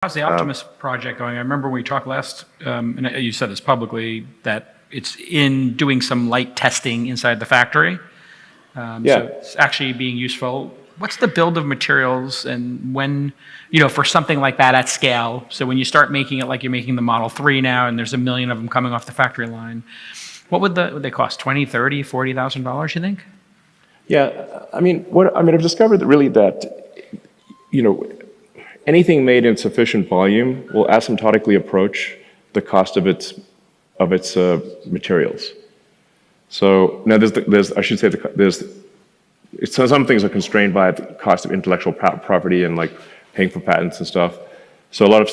How's the Optimus project going? I remember when we talked last, and you said this publicly, that it's in doing some light testing inside the factory. So it's actually being useful. What's the build of materials and when, for something like that at scale? So when you start making it like you're making the Model 3 now and there's 1 million of them coming off the factory line, what would they cost? $20,000, $30,000, $40,000, you think? Yeah, I've discovered that really anything made in sufficient volume will asymptotically approach the cost of its materials. So now some things are constrained by the cost of intellectual property and like paying for patents and stuff. So a lot of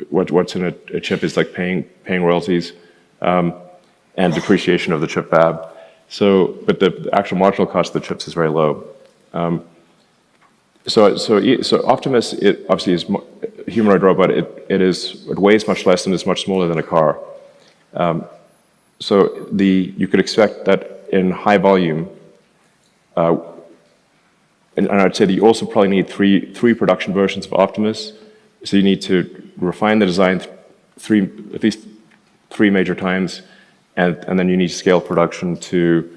what's in a chip is like paying royalties and depreciation of the chip fab. So, but the actual marginal cost of the chips is very low. So Optimus, it obviously is a humanoid robot. It weighs much less and is much smaller than a car. So you could expect that in high volume, and I'd say that you also probably need three production versions of Optimus. So you need to refine the design at least three major times, and then you need to scale production to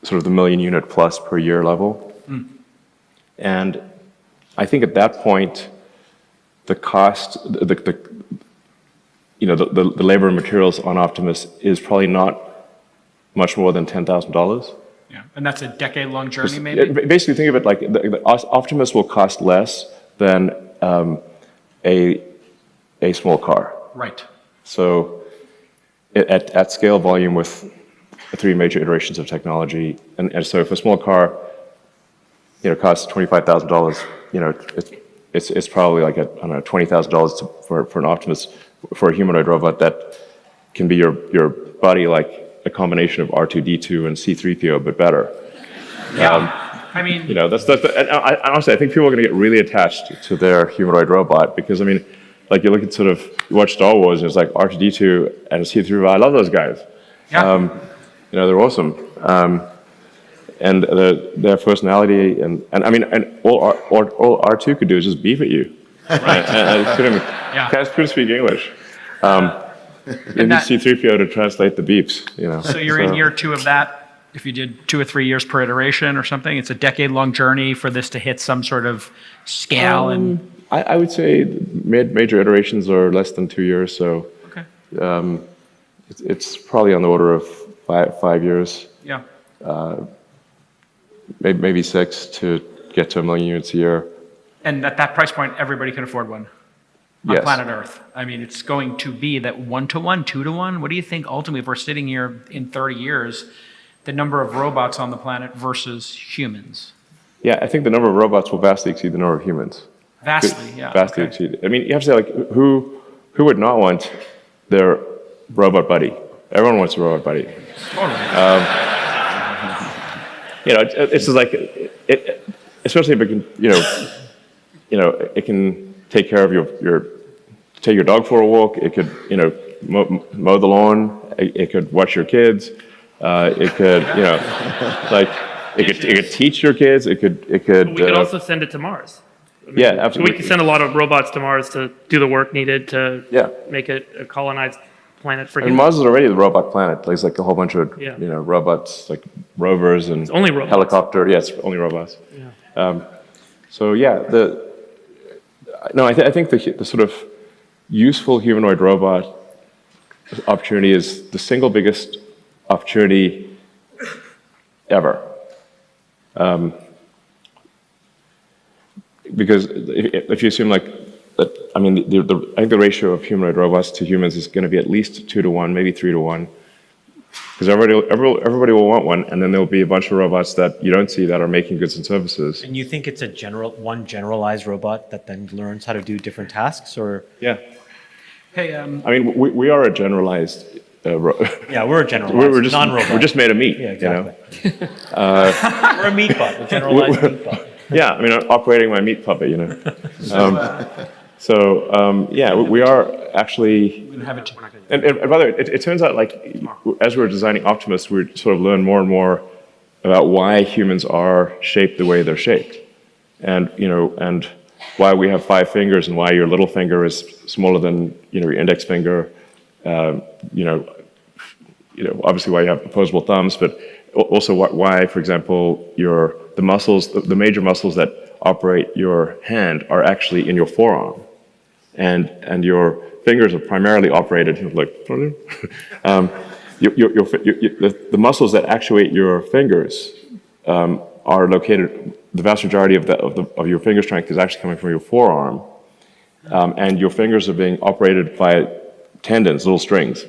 sort of the 1 million unit plus per year level. And I think at that point, the cost, the labor and materials on Optimus is probably not much more than $10,000. Yeah, and that's a decade-long journey, maybe? Basically, think of it like Optimus will cost less than a small car. Right. So at scale volume with 3 major iterations of technology, and so if a small car costs $25,000, it's probably like $20,000 for an Optimus, for a humanoid robot that can be your buddy, like a combination of R2-D2 and C-3PO, but better. Yeah, honestly, I think people are going to get really attached to their humanoid robot because, like you watch Star Wars and it's like R2-D2 and C-3PO. I love those guys. Yeah. They're awesome. And their personality and all R2 could do is just beep at you. Right. Couldn't speak English. You need C-3PO to translate the beeps. So you're in year 2 of that. If you did 2 or 3 years per iteration or something, it's a decade-long journey for this to hit some sort of scale. I would say major iterations are less than 2 years. So okay. It's probably on the order of 5 years. Yeah. Maybe 6 to get to 1 million units a year. And at that price point, everybody can afford one on planet Earth. It's going to be that 1-to-1, 2-to-1. What do you think ultimately, if we're sitting here in 30 years, the number of robots on the planet versus humans? Yeah, I think the number of robots will vastly exceed the number of humans. Vastly, yeah. Vastly exceed. You have to say, like, who would not want their robot buddy? Everyone wants a robot buddy. Totally. It's just like, especially if it can, it can take care of take your dog for a walk. It could, mow the lawn. It could watch your kids. It could, it could teach your kids. It could. We could also send it to Mars. Absolutely. We could send a lot of robots to Mars to do the work needed to make it a colonized planet for humans. Mars is already the robot planet. There's like a whole bunch of robots, like rovers and only robots. Helicopter. Yeah, it's only robots. Yeah. I think the sort of useful humanoid robot opportunity is the single biggest opportunity ever. Because if you assume like that, I think the ratio of humanoid robots to humans is going to be at least 2-to-1, maybe 3-to-1. Because everybody will want one, and then there'll be a bunch of robots that you don't see that are making goods and services. And you think it's one generalized robot that then learns how to do different tasks, or? Yeah. Hey, we are a generalized. Yeah, we're a generalized non-robot. We're just made of meat. Yeah, exactly. We're a meat bot, a generalized meat bot. Yeah, I'm operating my meat puppet, we are actually. And by the way, it turns out, like, as we're designing Optimus, we sort of learn more and more about why humans are shaped the way they're shaped. And why we have 5 fingers and why your little finger is smaller than your index finger. Obviously why you have opposable thumbs, but also why, for example, the muscles, the major muscles that operate your hand are actually in your forearm, and your fingers are primarily operated like the muscles that actuate your fingers are located. The vast majority of your finger strength is actually coming from your forearm, and your fingers are being operated by tendons, little strings.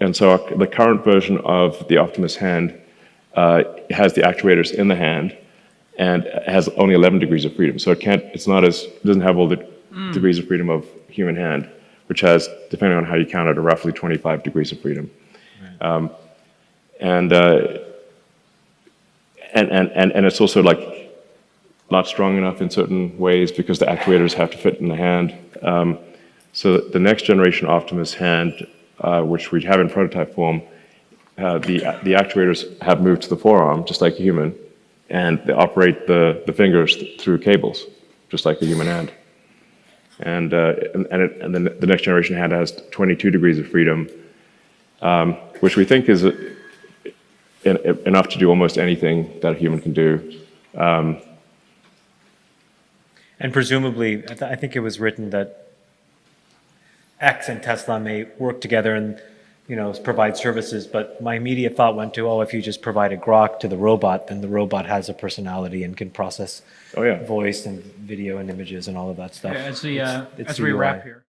And so the current version of the Optimus hand has the actuators in the hand and has only 11 degrees of freedom. So it doesn't have all the degrees of freedom of human hand, which has, depending on how you count it, roughly 25 degrees of freedom. Right. And it's also like not strong enough in certain ways because the actuators have to fit in the hand. So the next generation Optimus hand, which we have in prototype form, the actuators have moved to the forearm, just like a human, and they operate the fingers through cables, just like a human hand. And then the next generation hand has 22 degrees of freedom, which we think is enough to do almost anything that a human can do. And presumably, I think it was written that X and Tesla may work together and provide services, but my immediate thought went to, if you just provide a Grok to the robot, then the robot has a personality and can process voice and video and images and all of that stuff. Yeah, as we wrap here.